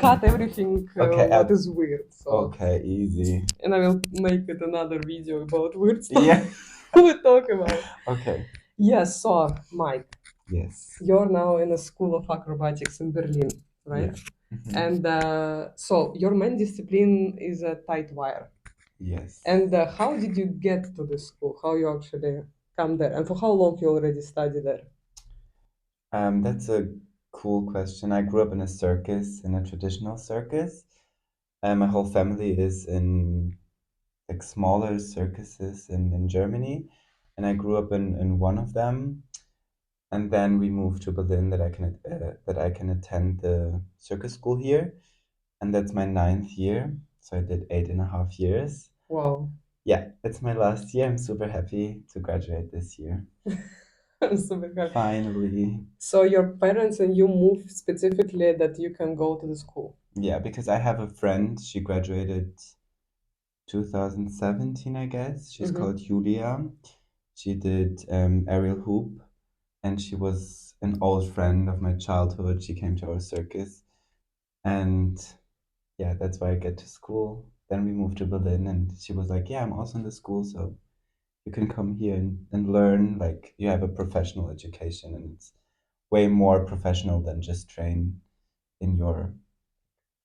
cut everything Okay, what is weird. So Okay, easy. and I will make it another video about weird stuff Yeah. we talk about. Okay. Yes, so Mike, Yes. you're now in a school of acrobatics in Berlin, right? Mhm. And so your main discipline is a tightwire. Yes. And how did you get to the school? How you actually come there? And for how long you already study there? That's a cool question. I grew up in a circus, in a traditional circus. My whole family is in like smaller circuses in Germany, and I grew up in one of them. And then we moved to Berlin that I can attend the circus school here, and that's my ninth year. So I did 8.5 years. Wow. Yeah, it's my last year. I'm super happy to graduate this year. I'm super happy. Finally. So your parents and you moved specifically that you can go to the school. Yeah, because I have a friend, she graduated 2017, I guess. She's called Julia. She did aerial hoop, and she was an old friend of my childhood. She came to our circus, and yeah, that's why I get to school. Then we moved to Berlin, and she was like, "Yeah, I'm also in the school, so you can come here and learn. Like, you have a professional education, and it's way more professional than just train in your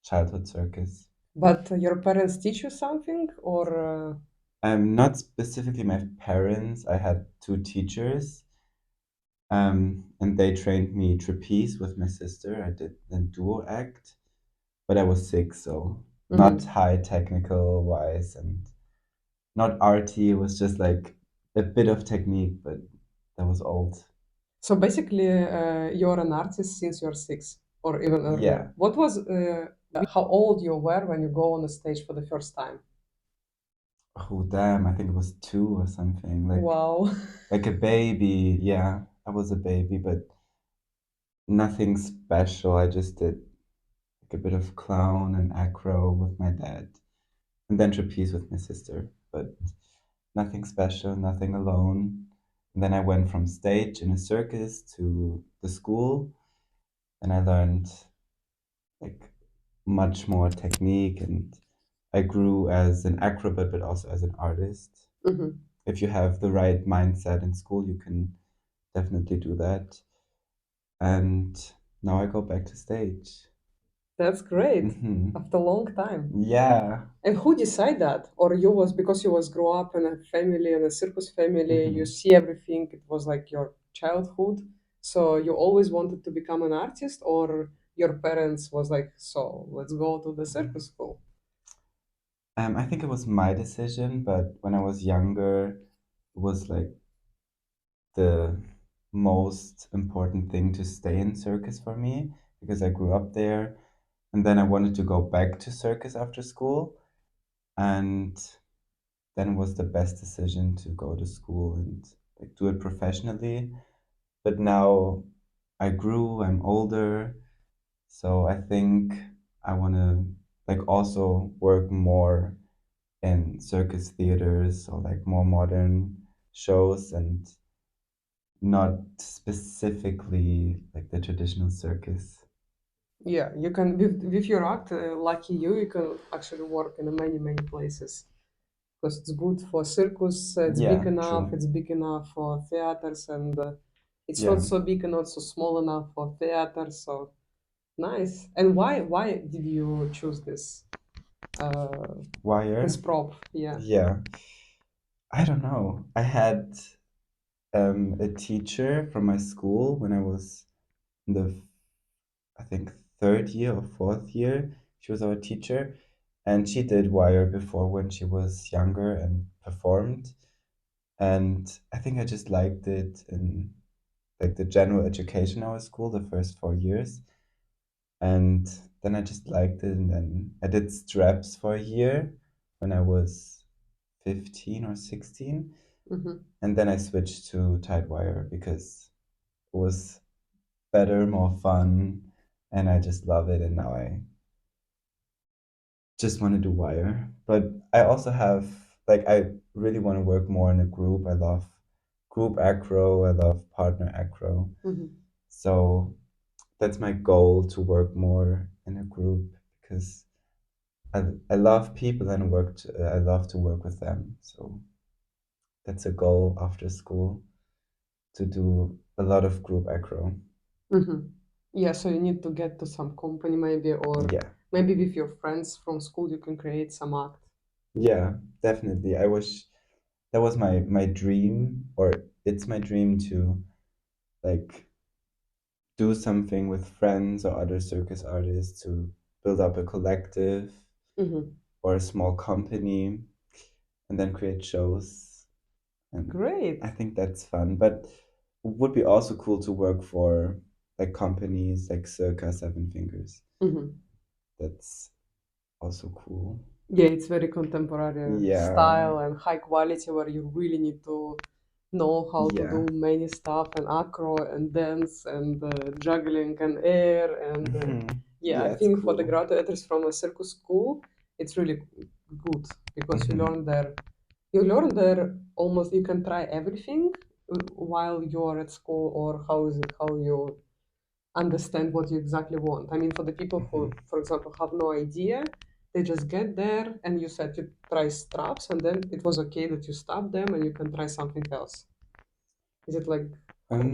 childhood circus." But your parents teach you something or Not specifically my parents. I had two teachers, and they trained me trapeze with my sister. I did a duo act, but I was 6, so not high technical wise and not arty. It was just like a bit of technique, but that was old. so basically you're an artist since you're 6 or even earlier. Yeah. What was how old you were when you go on the stage for the first time? Oh damn! I think it was 2 or something. Wow. Like a baby. Yeah, I was a baby, but nothing special. I just did like a bit of clown and acro with my dad, and then trapeze with my sister, but nothing special, nothing alone. And then I went from stage in a circus to the school, and I learned like much more technique, and I grew as an acrobat, but also as an artist. If you have the right mindset in school, you can definitely do that. And now I go back to stage. That's great. Mhm. After a long time. Yeah. And who decided that? Or you was because you was grow up in a family, in a circus family, you Mhm. see everything, it was like your childhood. So you always wanted to become an artist, or your parents was like, so let's go to the circus school. I think it was my decision, but when I was younger, it was like the most important thing to stay in circus for me because I grew up there. And then I wanted to go back to circus after school. And then it was the best decision to go to school and like do it professionally. But now I grew, I'm older, so I think I want to like also work more in circus theaters or like more modern shows and not specifically like the traditional circus. Yeah, you can with your act, lucky you can actually work in many places because it's good for circus. It's Yeah, big enough. true. It's big enough for theaters, and it's Yeah. not so big and not so small enough for theater. So nice. And why did you choose this Wire? prop? Yeah. Yeah. I don't know. I had a teacher from my school when I was in the, I think, third year or fourth year. She was our teacher, and she did wire before when she was younger and performed. And I think I just liked it in like the general education of our school the first 4 years. And then I just liked it. And then I did straps for a year when I was 15 or 16. Hmm. And then I switched to tightwire because it was better, more fun, and I just love it. And now I just want to do wire. But I also have, like, I really want to work more in a group. I love group acro, I love partner acro. Hmm. So that's my goal to work more in a group because I love people and I love to work with them. So that's a goal after school to do a lot of group acro. Mm-hmm. Yeah, so you need to get to some company maybe, or Yeah, maybe with your friends from school you can create some act. yeah, definitely. I wish that was my dream, or it's my dream to like do something with friends or other circus artists to build up a collective Mm-hmm. or a small company and then create shows. And Great. I think that's fun. But it would be also cool to work for like companies like Circa Seven Fingers. Mm-hmm. That's also cool. Yeah, it's very contemporary Yeah, style and high quality where you really need to know how to yeah. do many stuff and acro and dance and juggling and air and yeah, I Yeah, it's think for the cool. graduates from a circus school, it's really good because Hmm. you learn there almost you can try everything while you're at school or how is it how you understand what you exactly want. I mean, for the people Hmm. who, for example, have no idea, they just get there and you said you try straps and then it was okay that you stop them and you can try something else. Is it like how?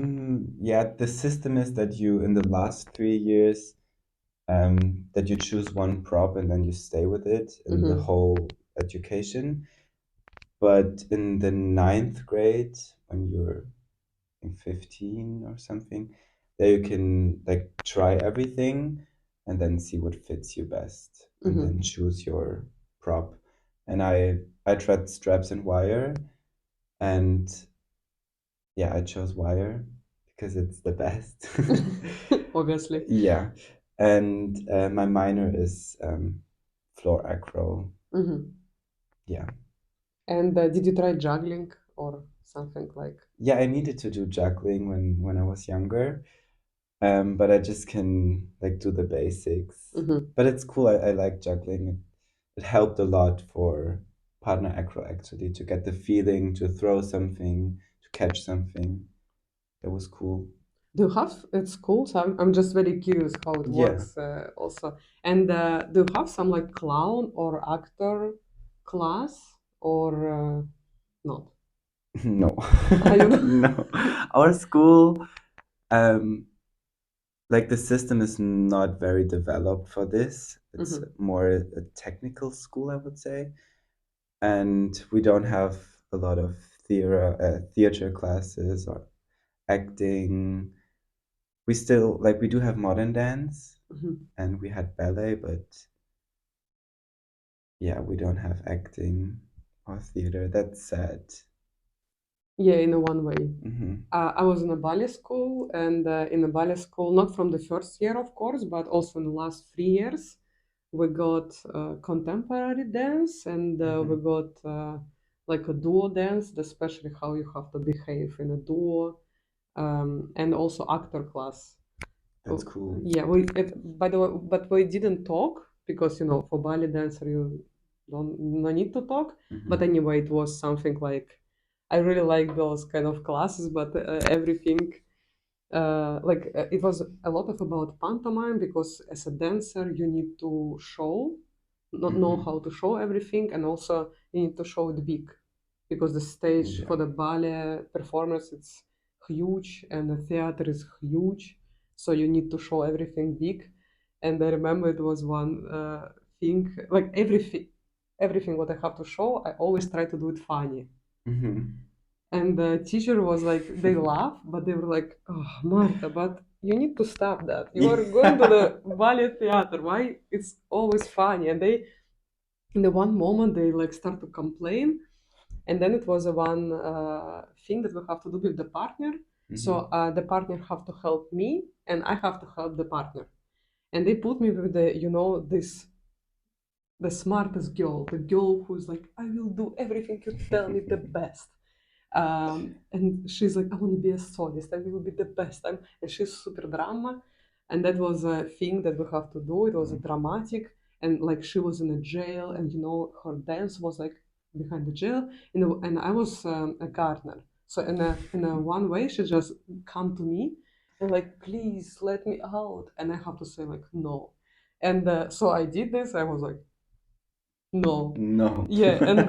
Yeah, the system is that you, in the last 3 years, that you choose one prop and then you stay with it in the Mm-hmm. whole education. But in the ninth grade, when you're in 15 or something, there you can like try everything and then see what fits you best and then Mm-hmm. choose your prop. And I tried straps and wire, and yeah, I chose wire because it's the best. Obviously. Yeah, and my minor is floor acro. Mm-hmm. Yeah, And did you try juggling or something like? yeah. I needed to do juggling when I was younger, but I just can like do the basics. Mm-hmm. But it's cool. I like juggling. It helped a lot for partner acro actually to get the feeling to throw something, to catch something. That was cool. Do you have at schools? I'm just very curious how it Yeah. works also. And do you have some like clown or actor class or not? No. I don't know. No. Our school, um, like the system is not very developed for this. It's Mhm. more a technical school, I would say. And we don't have a lot of theater classes or acting. We still like we do have modern dance Mhm. and we had ballet, but yeah, we don't have acting or theater. That's sad. Yeah, in a one way. Hmm. I was in a ballet school, and in a ballet school, not from the first year, of course, but also in the last 3 years, we got contemporary dance, and we Hmm. got like a duo dance, especially how you have to behave in a duo, and also actor class. That's cool. Yeah, by the way, but we didn't talk because for ballet dancer you don't no need to talk. But Hmm. anyway, it was something like I really like those kind of classes, but everything it was a lot of about pantomime because as a dancer you need to show, not know Hmm. how to show everything, and also you need to show it big because the stage Yeah. for the ballet performance it's huge and the theater is huge, so you need to show everything big. And I remember it was one thing like everything what I have to show I always try to do it funny, Hmm. and the teacher was like, they laugh, but they were like, oh, Marta, but you need to stop that. You are going to Yeah. the ballet theater. Why? It's always funny. And they, in the one moment, they like start to complain. And then it was a one thing that we have to do with the partner. So Hmm. the partner have to help me, and I have to help the partner. And they put me with this the smartest girl, the girl who's like, I will do everything you tell me the best. And she's like, I want to be a soloist. I will be the best. And she's super drama. And that was a thing that we have to do. It was a dramatic. And like she was in a jail, and her dance was like behind the jail. And I was a gardener. So in a one way, she just come to me and like, please let me out. And I have to say like no. And so I did this. I was like, no. No. Yeah, and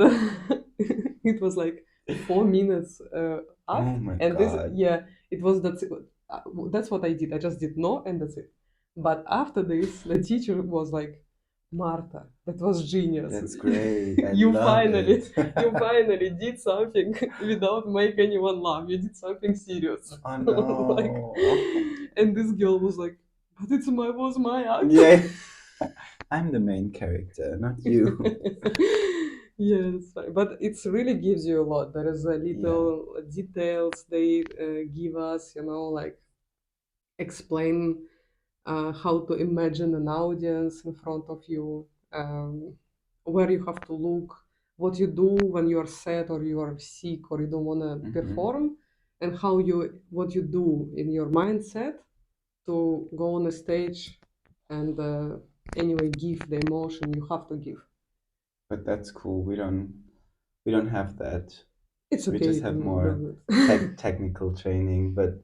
it was like 4 minutes up, Oh my and this, God. yeah, it was uh, that's what I did. I just did no, and that's it. But after this, the teacher was like, Marta, that was genius. That's great. I You love finally, it. you finally did something without make anyone laugh. You did something serious. Oh Like, no. and this girl was like, but was my act. Yeah. I'm the main character, not you. Yes, but it's really gives you a lot. There is a Yeah. little details they give us, like explain how to imagine an audience in front of you, where you have to look, what you do when you are sad or you are sick or you don't want to perform, and what you do in your mindset to go on a stage and anyway give the emotion you have to give. But that's cool. We don't have that. It's We okay, just you have can more do it. technical training, but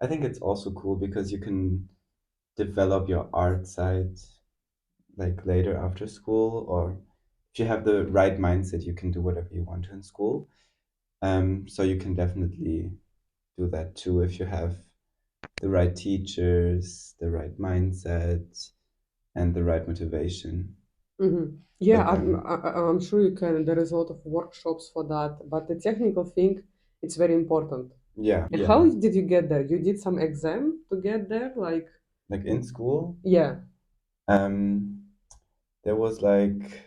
I think it's also cool because you can develop your art side like later after school, or if you have the right mindset, you can do whatever you want to in school. So you can definitely do that too if you have the right teachers, the right mindset, and the right motivation. Yeah, But then, I'm sure you can. There is a lot of workshops for that, but the technical thing, it's very important. yeah, And how did you get there? You did some exam to get there, like like in school, yeah. um, there was like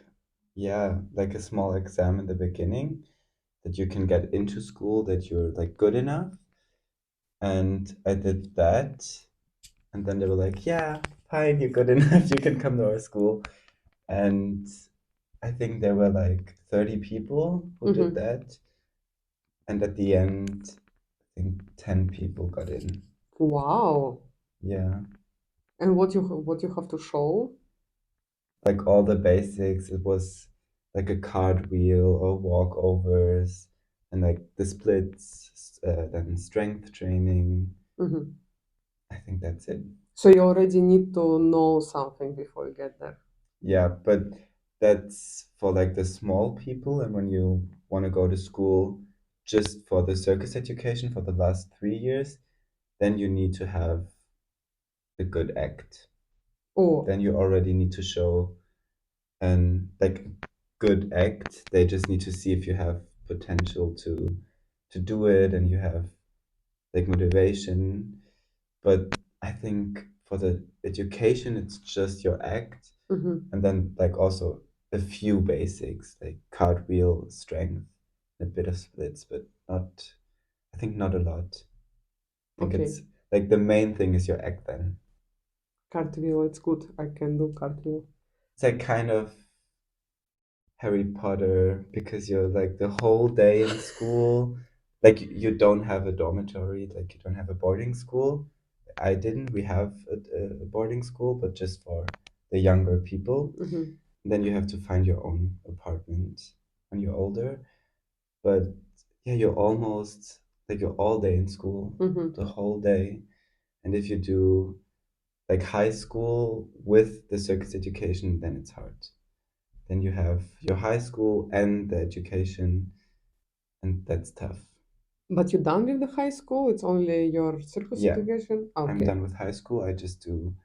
a small exam in the beginning that you can get into school that you're like good enough. And I did that. And then they were like, yeah, fine, you're good enough. You can come to our school. And I think there were like 30 people who did that. And at the end, I think 10 people got in. Wow. Yeah. And what you have to show? Like all the basics. It was like a cartwheel or walkovers and like the splits, then strength training. hmm I think that's it. So you already need to know something before you get there. Yeah, but that's for like the small people. And when you want to go to school just for the circus education for the last 3 years, then you need to have a good act. Oh, Then you already need to show an like good act. They just need to see if you have potential to do it and you have like motivation. But I think for the education, it's just your act, and then like also a few basics like cartwheel, strength, a bit of splits, but not. I think not a lot. I think okay. it's like the main thing is your act. Then Cartwheel, it's good. I can do cartwheel. it's like kind of Harry Potter because you're like the whole day in school. Like you don't have a dormitory, like you don't have a boarding school. I didn't. We have a boarding school, but just for the younger people. hmm Then you have to find your own apartment when you're older. But yeah, you're almost like you're all day in school, hmm the whole day. And if you do like high school with the circus education, then it's hard. Then you have your high school and the education, and that's tough. But you done with the high school? It's only your circus Yeah, education? I'm Okay. done with high school. I just do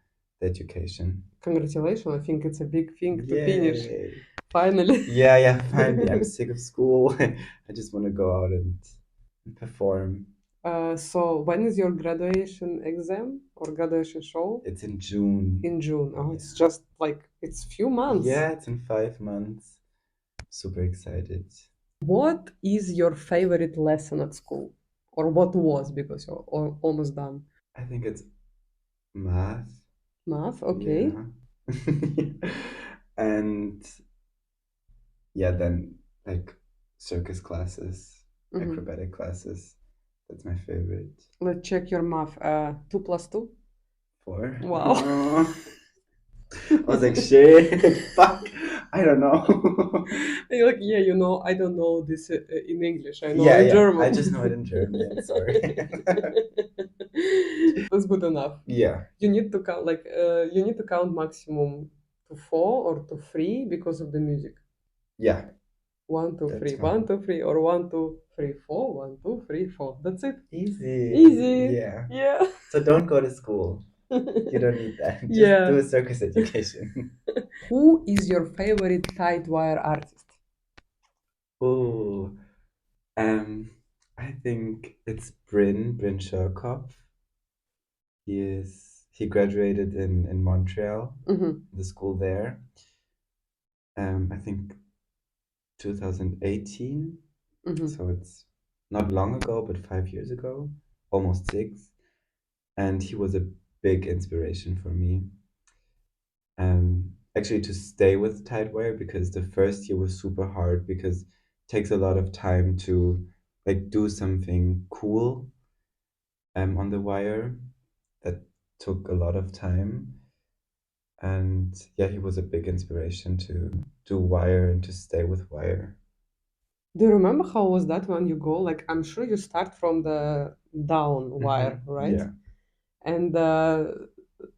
the education. Congratulations. I think it's a big thing to finish. Yay! Finally. Yeah, finally. I'm sick of school. I just want to go out and perform. So when is your graduation exam or graduation show? It's in June. In June. Oh, it's Yeah. just like it's few months. Yeah, it's in 5 months. Super excited. What is your favorite lesson at school? Or what was because you're almost done? I think it's math. Math, okay. Yeah. And yeah, then like circus classes, hmm acrobatic classes. That's my favorite. Let's check your math. 2 plus 2? Four. Wow. Oh. I was like, shit, fuck. I don't know. And you're like, yeah, I don't know this in English. I know Yeah, in yeah. German. I just know it in German. Sorry. That's good enough. Yeah, You need to count you need to count maximum to 4 or to 3 because of the music. yeah. One, two, That's three, fine. 1, 2, 3, or 1, 2, 3, 4, 1, 2, 3, 4. That's it. Easy. Easy. Yeah. Yeah. So don't go to school. You don't need that. Just Yeah. do a circus education. Who is your favorite tightwire artist? Oh, um, I think it's Bryn Sherkopf. He graduated in Montreal, Mm-hmm. the school there. I think 2018. Mm-hmm. So it's not long ago, but 5 years ago, almost six. And he was a big inspiration for me. Actually, to stay with tightwire because the first year was super hard because it takes a lot of time to like do something cool on the wire. That took a lot of time. And yeah, he was a big inspiration to do wire and to stay with wire. Do you remember how was that when you go? Like, I'm sure you start from the down wire, right? Yeah, And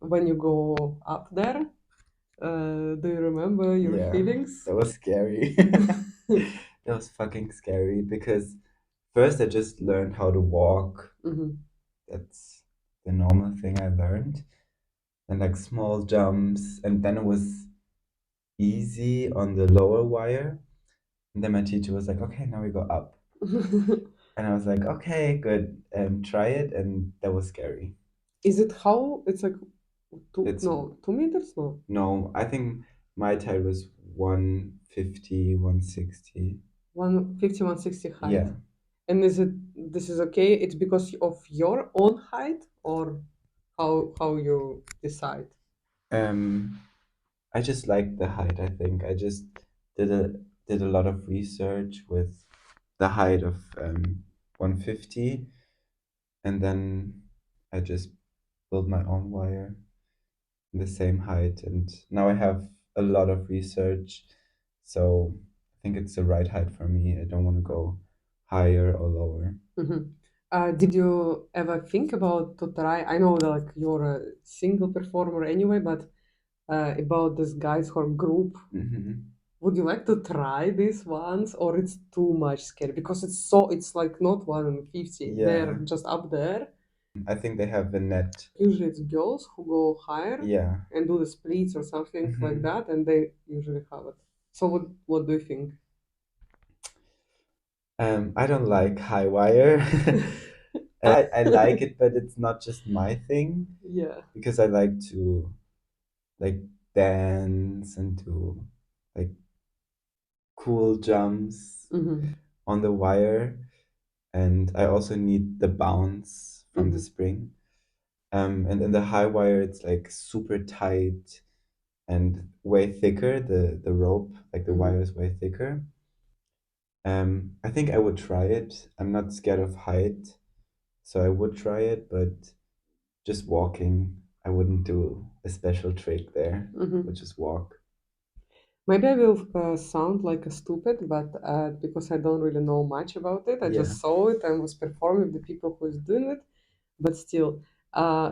when you go up there, do you remember your yeah, feelings? that was scary. That was fucking scary because first I just learned how to walk. Mm-hmm. That's the normal thing I learned. And like small jumps, and then it was easy on the lower wire. And then my teacher was like, okay, now we go up. And I was like, okay, good, try it. And that was scary. Is it how it's like It's 2 meters? No, no, I think my tire was 150, 160. 150, 160 height. Yeah. And this is okay? It's because of your own height or how you decide? Um, I just liked the height, I think. I just did a did a lot of research with the height of 150, and then I just built my own wire in the same height, and now I have a lot of research, so I think it's the right height for me. I don't want to go higher or lower. Mm-hmm. Did you ever think about to try? I know that like you're a single performer anyway, but about this guys or group, Hmm. would you like to try this once, or it's too much scary because it's like not 150. They're Yeah, just up there. I think they have a net. Usually it's girls who go higher Yeah. and do the splits or something like Hmm. that, and they usually have it. So what do you think? I don't like high wire. I like it, but it's not just my thing Yeah. because I like to like dance and do like cool jumps Mm-hmm. on the wire, and I also need the bounce from the Mm-hmm. spring. And in the high wire, it's like super tight and way thicker. The rope, like the Mm-hmm. wire, is way thicker. I think I would try it. I'm not scared of height, so I would try it, but just walking, I wouldn't do a special trick there. I Mm-hmm. would just walk. Maybe I will sound like a stupid, but because I don't really know much about it, I Yeah. just saw it and was performing with the people who is doing it. But still,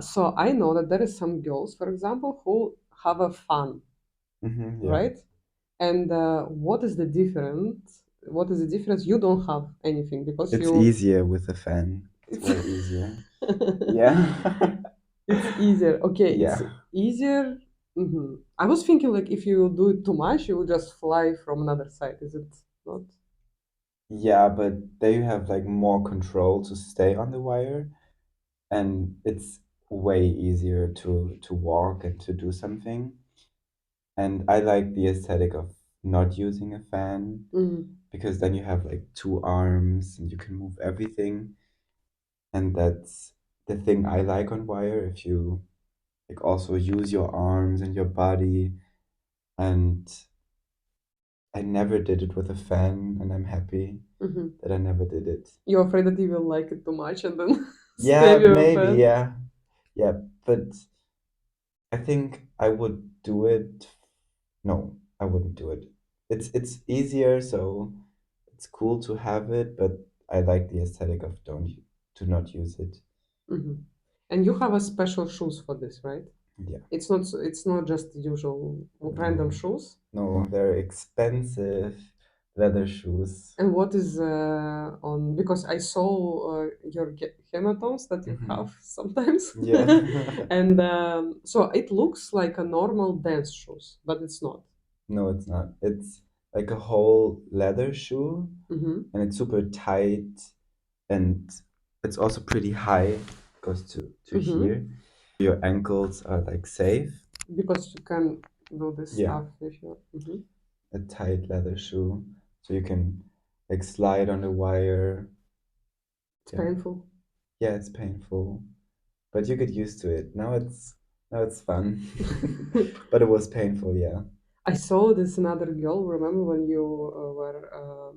so I know that there is some girls, for example, who have a fun, Yeah. right? And what is the difference? What is the difference? You don't have anything because It's you. easier with a fan. It's It's way easier. Yeah. it's easier. Okay, it's Yeah. easier. I was thinking like if you do it too much, you will just fly from another side. Is it not? Yeah, but they have like more control to stay on the wire, and it's way easier to walk and to do something. And I like the aesthetic of not using a fan Mhm. because then you have like two arms and you can move everything. And that's the thing I like on wire. If you like also use your arms and your body, and I never did it with a fan, and I'm happy Mhm. that I never did it. You're afraid that you will like it too much and then Yeah, stab your maybe, fan. yeah. Yeah, but I think I would do it. No. I wouldn't do it. It's easier, so it's cool to have it, but I like the aesthetic of to not use it. Hmm. And you have a special shoes for this, right? Yeah. It's not just usual random No. shoes. No, they're expensive leather shoes. And what is on, because I saw your hematones that you Hmm. have sometimes, Yeah. and so it looks like a normal dance shoes, but it's not. No, it's not. It's like a whole leather shoe, Hmm. and it's super tight, and it's also pretty high. Goes to Hmm. here. Your ankles are like safe. Because you can do this Yeah, stuff if you. Hmm. a tight leather shoe, so you can like slide on the wire. It's Yeah, painful. yeah, it's painful, but you get used to it. Now it's fun, but it was painful. Yeah, I saw this another girl. Remember when you were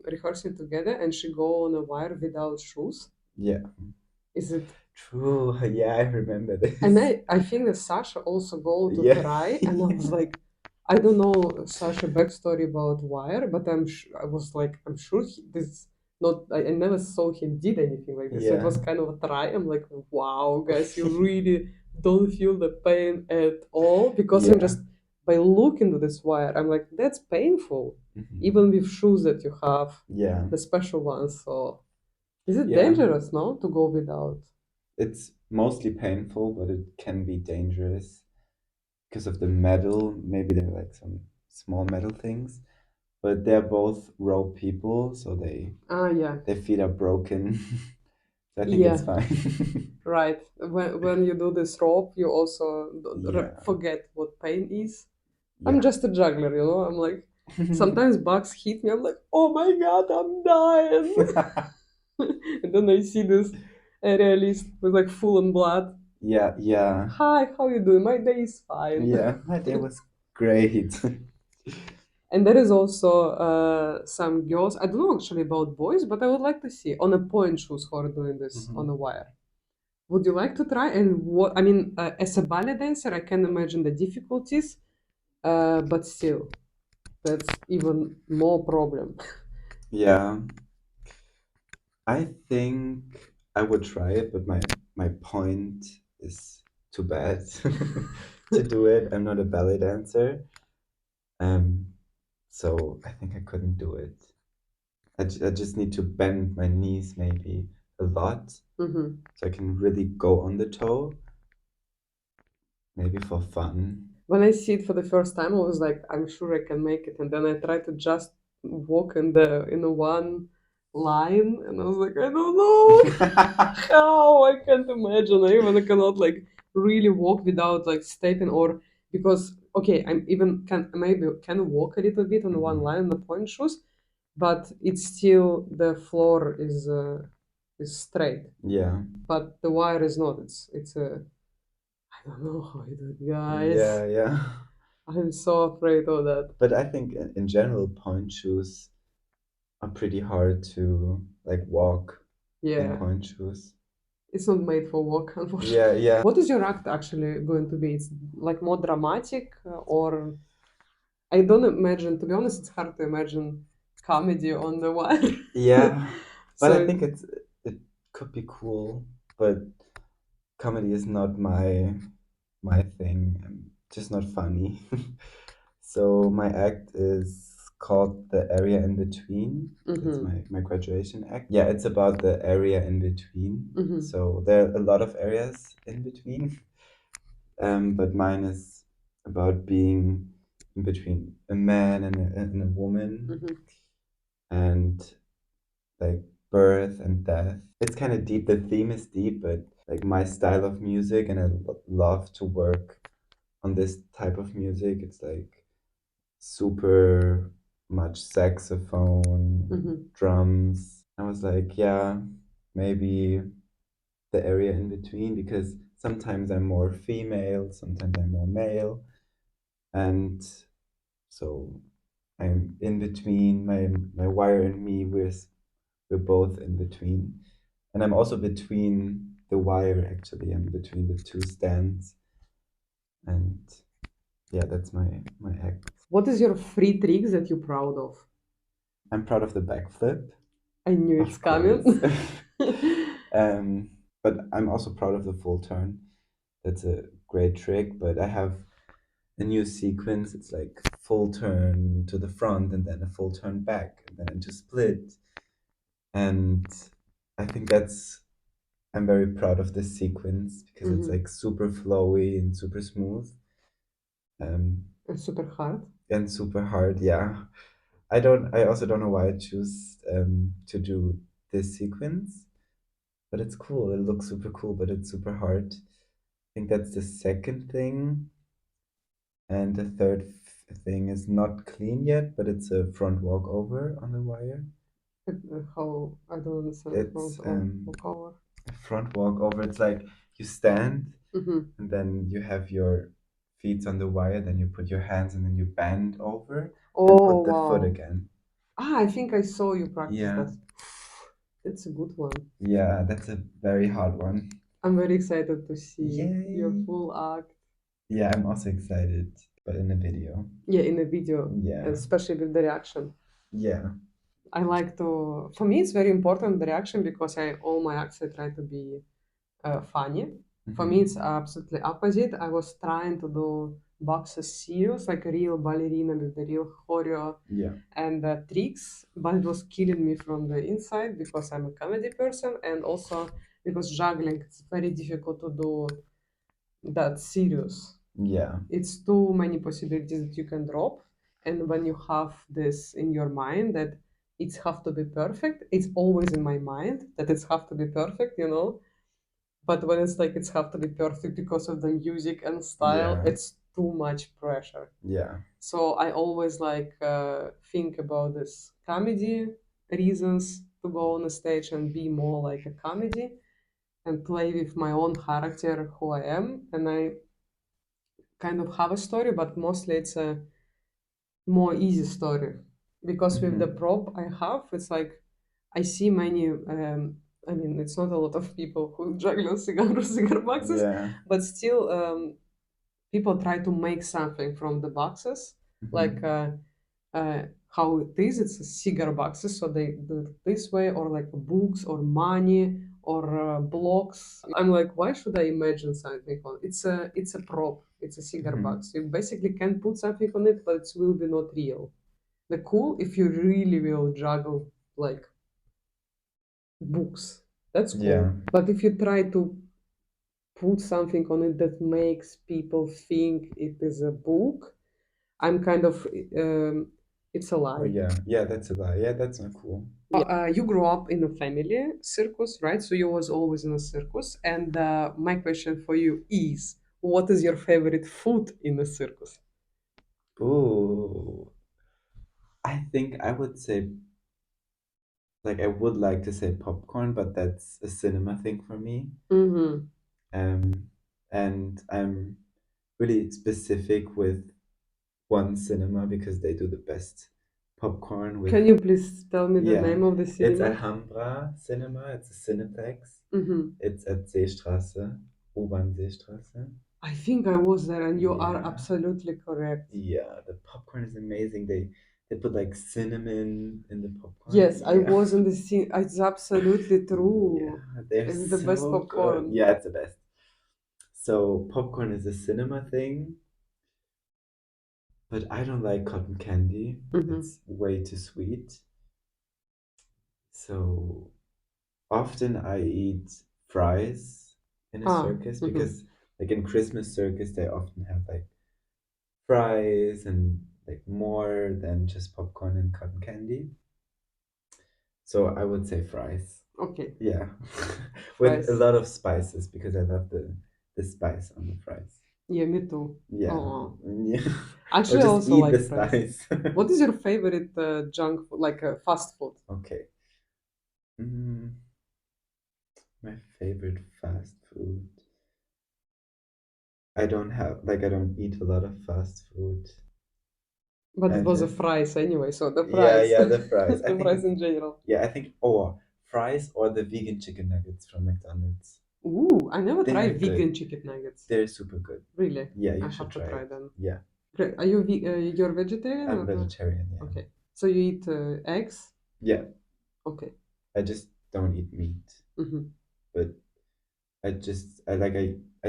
rehearsing together, and she go on a wire without shoes? yeah, Is it? true. Yeah, I remember And this. I think that Sasha also go to Yeah, try, and I was like, I don't know Sasha backstory about wire, but I was like, I'm sure this not. I never saw him did anything like this. So it yeah, was kind of a try. I'm like, wow, guys, you really don't feel the pain at all because I'm yeah. just by looking to this wire, I'm like, that's painful, Mhm. even with shoes that you have, Yeah, the special ones. So is it yeah. dangerous, no, to go without? It's mostly painful, but it can be dangerous because of the metal. Maybe they're like some small metal things, but they're both rope people, so Ah, yeah, their feet are broken. So I think it's yeah. fine. Right. When you do this rope, you also Yeah, forget what pain is. I'm yeah. just a juggler, you know. I'm like sometimes bugs hit me. I'm like, oh my god, I'm dying. And then I see this realist with like full on blood. Yeah, yeah, Hi, how you doing? My day is fine. yeah. My day was great. And there is also some girls. I don't know actually about boys, but I would like to see on a point shoes who are doing this on a Mhm. wire. Would you like to try? And what I mean, as a ballet dancer, I can imagine the difficulties, but still, that's even more problem. Yeah, I think I would try it, but my point is too bad to do it. I'm not a ballet dancer, um, so I think I couldn't do it. I just need to bend my knees maybe a lot, Hmm. so I can really go on the toe, maybe for fun. When I see it for the first time, I was like, I'm sure I can make it, and then I tried to just walk in a one line, and I was like, I don't know how. I can't imagine. I even cannot like really walk without like stepping or because okay, I'm even can maybe can walk a little bit on one Mhm. line on the point shoes, but it's still the floor is straight, Yeah, but the wire is not. It's a I don't know how you do it, guys. yeah, yeah. I'm so afraid of that. But I think in general, point shoes are pretty hard to like walk in Yeah, point shoes. it's not made for walk, Yeah, unfortunately. yeah, What is your act actually going to be? It's like more dramatic, or I don't imagine. To be honest, it's hard to imagine comedy on the wire. yeah. But I So think it could be cool, but comedy is not my thing. I'm just not funny. So my act is called The Area in Between. That's mm-hmm, my graduation act. Yeah, it's about the area in between. mm-hmm, So there are a lot of areas in between. But mine is about being in between a man and a woman, mm-hmm. and like birth and death. It's kind of deep. The theme is deep, but like my style of music, and I love to work on this type of music. It's like super much saxophone, Mm-hmm. drums. I was like, yeah, maybe the area in between, because sometimes I'm more female, sometimes I'm more male, and so I'm in between. My wire and me, we're both in between, and I'm also between the wire. Actually, I'm between the two stands, and yeah, that's my act. What is your free tricks that you're proud of? I'm proud of the backflip, I knew it's of course. coming. Um, but I'm also proud of the full turn. That's a great trick, but I have a new sequence. It's like full turn to the front and then a full turn back and then into split. And I think I'm very proud of this sequence because it's Mhm. like super flowy and super smooth. It's super hard. And super hard, yeah. I also don't know why I choose to do this sequence, but it's cool. It looks super cool, but it's super hard. I think that's the second thing. And the third thing is not clean yet, but it's a front walkover on the wire. How I don't understand It's walk over. front walkover. It's like you stand Mm-hmm. and then you have your feet on the wire, then you put your hands and then you bend over and Oh put the foot wow. again. I think I saw you practice Yeah, that. It's a good one. yeah, that's a very hard one. I'm very excited to see your Yay! full act. Yeah, I'm also excited, but in a video. Yeah, in the video, Yeah, especially with the reaction. yeah, I like to. For me, it's very important the reaction because all my acts I try to be funny. For me, it's hmm, absolutely opposite. I was trying to do boxes serious, like a real ballerina with the real choreo yeah, and tricks, but it was killing me from the inside because I'm a comedy person, and also because juggling it's very difficult to do that serious. yeah, It's too many possibilities that you can drop, and when you have this in your mind that it's have to be perfect, it's always in my mind that it's have to be perfect, but when it's like it's have to be perfect because of the music and style, yeah, it's too much pressure. yeah, So I always like think about this comedy reasons to go on the stage and be more like a comedy and play with my own character who I am, and I kind of have a story, but mostly it's a more easy story because with the hmm, prop I have, it's like I see many. I mean, it's not a lot of people who juggle cigar boxes, yeah, but still, people try to make something from the boxes, like hmm, how it is. It's a cigar boxes, so they do it this way, or like books, or money, or blocks. I'm like, why should I imagine something on? It's a prop. It's a cigar hmm, box. You basically can put something on it, but it will be not real. The cool if you really will juggle like books. That's yeah, cool. But if you try to put something on it that makes people think it is a book, I'm kind of it's a oh lie. yeah, yeah, that's a lie. Yeah, that's not cool. You grew up in a family circus, right? So you was always in a circus. And my question for you is, what is your favorite food in a circus? Ooh, I think I would say, like, I would like to say popcorn, but that's a cinema thing for me. Mm-hmm. And I'm really specific with one cinema because they do the best popcorn with, Can you please tell me the yeah, name of the it's cinema? Alhambra Cinema, it's a Cineplex. Mm-hmm. It's at Seestraße, U-Bahn-Seestraße. I think I was there, and you are Yeah, absolutely correct. yeah, the popcorn is amazing. They put like cinnamon in the popcorn. Yes, I Yeah. was in the scene. It's absolutely Yeah, true. they're It's the best so good. popcorn. Yeah, it's the best. So popcorn is a cinema thing, but I don't like cotton candy. Mm-hmm. It's way too sweet. So often I eat fries in a Ah, circus mm-hmm. because like in Christmas circus they often have like fries and like more than just popcorn and cotton candy. So I would say fries. Okay, Yeah. With a fries. lot of spices because I love the spice on the fries. Yeah, me too. Yeah. Oh, Yeah. Or actually, I just also eat the like fries. spice. What is your favorite junk food, like fast food? Okay. Mm, my favorite fast food. I don't eat a lot of fast food. But I it was a just, fries anyway, so the yeah, fries, yeah, the fries. I the think fries it's, in general. yeah, I think, or fries or the vegan chicken nuggets from McDonald's. Ooh, I never They are tried good. vegan chicken nuggets. They're super good. Really, Yeah, I you should have to try try it. them. Yeah. Are you you're vegetarian? I'm or- vegetarian, yeah. Okay. So you eat eggs? Yeah, Okay. I just don't eat meat. Mm-hmm. But I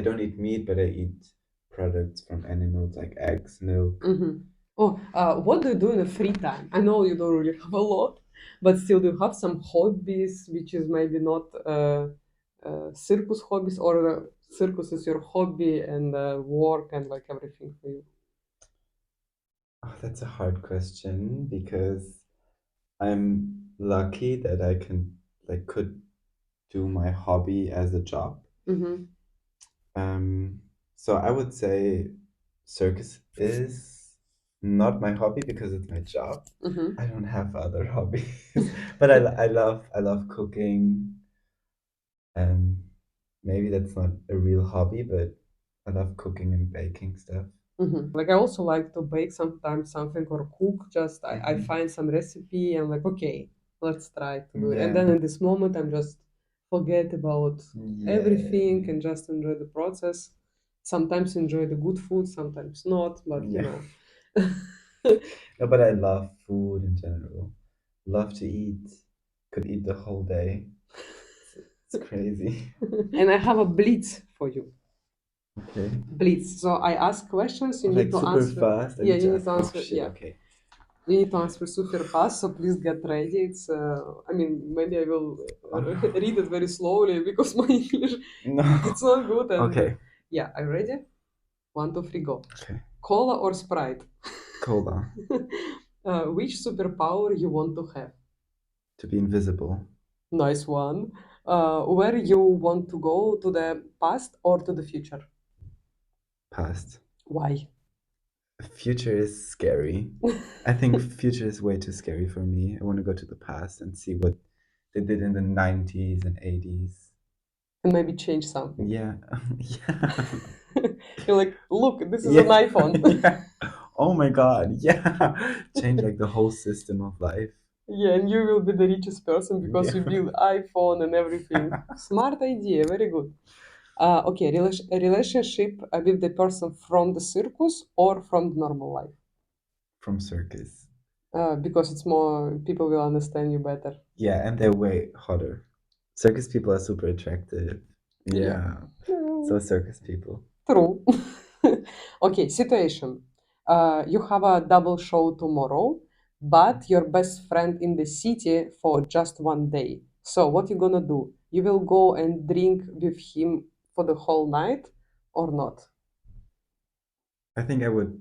don't eat meat, but I eat products from animals like eggs, milk. Mm-hmm. Oh, what do you do in a free time? I know you don't really have a lot, but still, do you have some hobbies which is maybe not circus hobbies, or circus is your hobby and work and like everything for you? Oh, that's a hard question because I'm lucky that I could do my hobby as a job. Mm-hmm. Um, so I would say circus is not my hobby because it's my job. Mm-hmm. I don't have other hobbies, but I love cooking. Maybe that's not a real hobby, but I love cooking and baking stuff. Mm-hmm. Like I also like to bake sometimes something or cook. Just I Mhm. find some recipe and like okay, let's try to do it. And Yeah, then in this moment I'm just forget about everything yeah, and just enjoy the process. Sometimes enjoy the good food, sometimes not, but you yeah. know. No, but I love food in general. Love to eat. Could eat the whole day. It's crazy. And I have a blitz for you. Okay. Blitz. So I ask questions, you need Like to super answer. fast. I Yeah, need you to need ask. to Oh answer. shit. Yeah. Okay. You need to answer super fast, so please get ready. It's, I mean, maybe I will Oh, read it very slowly because my English no. it's not good. And Okay. yeah, are you ready? 1, 2, 3, go. Okay. Cola or Sprite? Cola. Which superpower you want to have? To be invisible. Nice one. Where you want to go, to the past or to the future? Past. Why? Future is scary. I think future is way too scary for me. I want to go to the past and see what they did in the 90s and 80s. And maybe change something. Yeah. Yeah. You're like, look, this is an Yeah. iPhone. Yeah. Oh my God. Yeah. Change like the whole system of life. Yeah, and you will be the richest person because Yeah. you build iPhone and everything. Smart idea, very good. Okay, relationship with the person from the circus or from the normal life? From circus. Because it's more, people will understand you better. Yeah, and they're way hotter. Circus people are super attractive. Yeah. Yeah. So circus people. True. Okay, situation. You have a double show tomorrow, but your best friend in the city for just 1 day. So what you gonna do? You will go and drink with him for the whole night or not? I think I would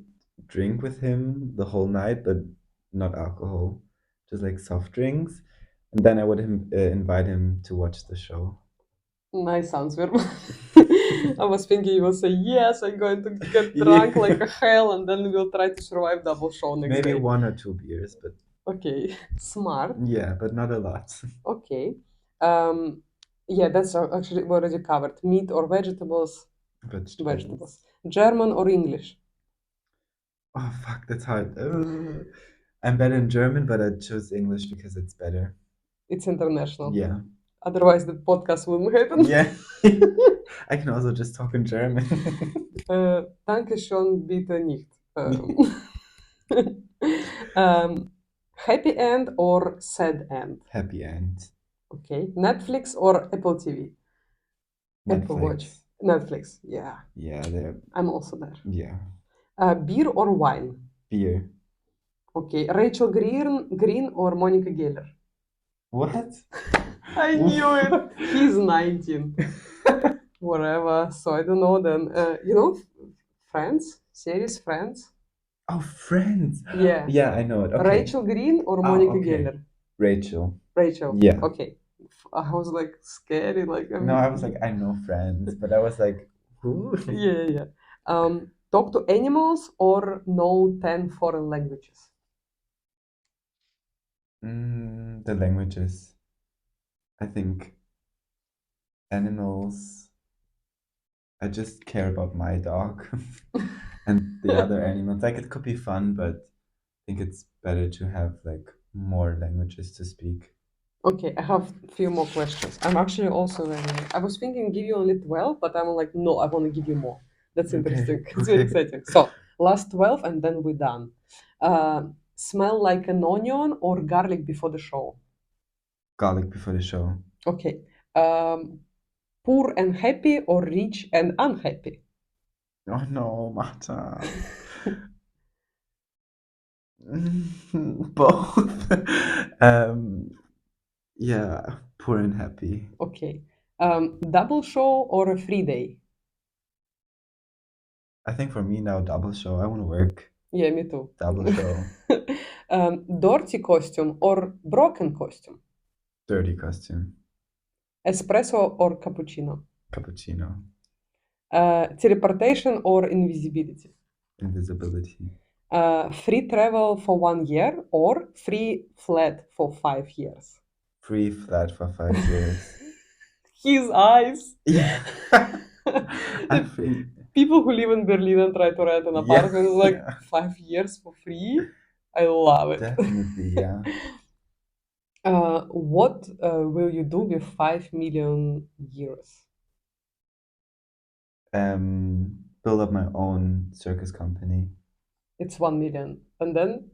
drink with him the whole night, but not alcohol, just like soft drinks. And then I would invite him to watch the show. Nice answer. I was thinking you will say, yes, I'm going to get drunk like Yeah. a hell and then we'll try to survive double show next Maybe day. 1 or 2 beers, but Okay, smart. yeah, but not a lot. Okay. Um, yeah, that's actually we already covered. Meat or vegetables? Vegetables. Vegetables. German or English? Oh, fuck, that's hard. I'm better in German, but I chose English because it's better. It's international. Yeah. Otherwise, the podcast wouldn't happen. Yeah. I can also just talk in German. Dankeschön, bitte nicht. Happy end or sad end? Happy end. Okay. Netflix or Apple TV? Apple Watch. Netflix. Netflix. Yeah, Yeah, they're I'm also there. yeah. Beer or wine? Beer. Okay. Rachel Green or Monica Geller? What? I knew it. He's 19. Whatever. So I don't know then. You know, Friends? Series Friends? Oh, Friends. Yeah. Yeah, I know it. Okay. Rachel Green or Oh, Monica okay. Geller? Rachel. Rachel. Yeah. Okay. I was like scary. Like No, I was like, I know Friends, but I was like, who? yeah. Talk to animals or know 10 foreign languages? The languages. I think animals. I just care about my dog and the other animals. Like it could be fun, but I think it's better to have like more languages to speak. Okay, I have a few more questions. I'm actually also very. I was thinking give you only 12, but I'm like, no, I want to give you more. That's Okay. interesting. It's very exciting. So, Last 12 and then we're done. Smell like an onion or garlic before the show? Garlic before the show. Okay. Poor and happy or rich and unhappy? Oh no, Marta. Both. Yeah, poor and happy. Okay. Double show or a free day? I think for me now, double show. I want to work. Yeah, me too. Double show. Dirty costume or broken costume? Dirty costume. Espresso or cappuccino? Cappuccino. Teleportation or invisibility? Invisibility. Free travel for 1 year or free flat for 5 years? Free flat for 5 years. His eyes. Yeah. I think. People who live in Berlin and try to rent an apartment is like Yeah. 5 years for free. I love it. Definitely, yeah. What will you do with 5 million euros? Build up my own circus company. It's 1 million, and then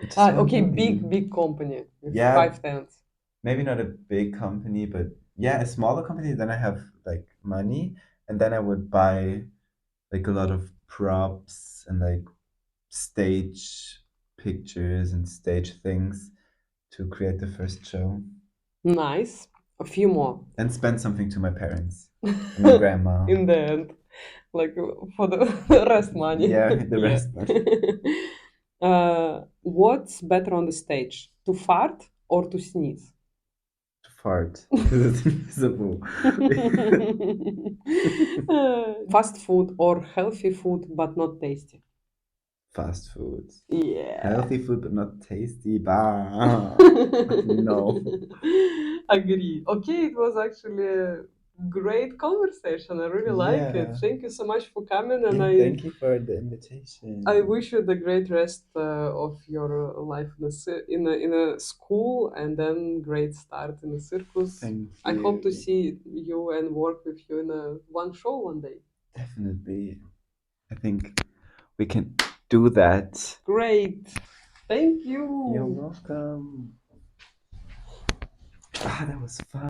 Just 1 okay, million. big company with Yeah. 5 tenants. Maybe not a big company, but yeah, a smaller company. Then I have like money, and then I would buy like a lot of props and like stage pictures and stage things to create the first show Nice. A few more and spend something to my parents and my grandma. in the end, like for the rest money. Yeah, the Yeah. rest money. What's better on the stage, to fart or to sneeze? To fart because it's invisible. Fast food or healthy food but not tasty? Fast food. Yeah. Healthy food but not tasty. Bah. No. Agree. Okay, it was actually a great conversation. I really like it. Yeah. Thank you so much for coming, and Yeah, thank you for the invitation. I wish you the great rest of your life in a school, and then great start in the circus. Thank I hope to you. see you and work with you in one show one day. Definitely. I think we can do that. Great. Thank you. You're welcome. Ah, that was fun.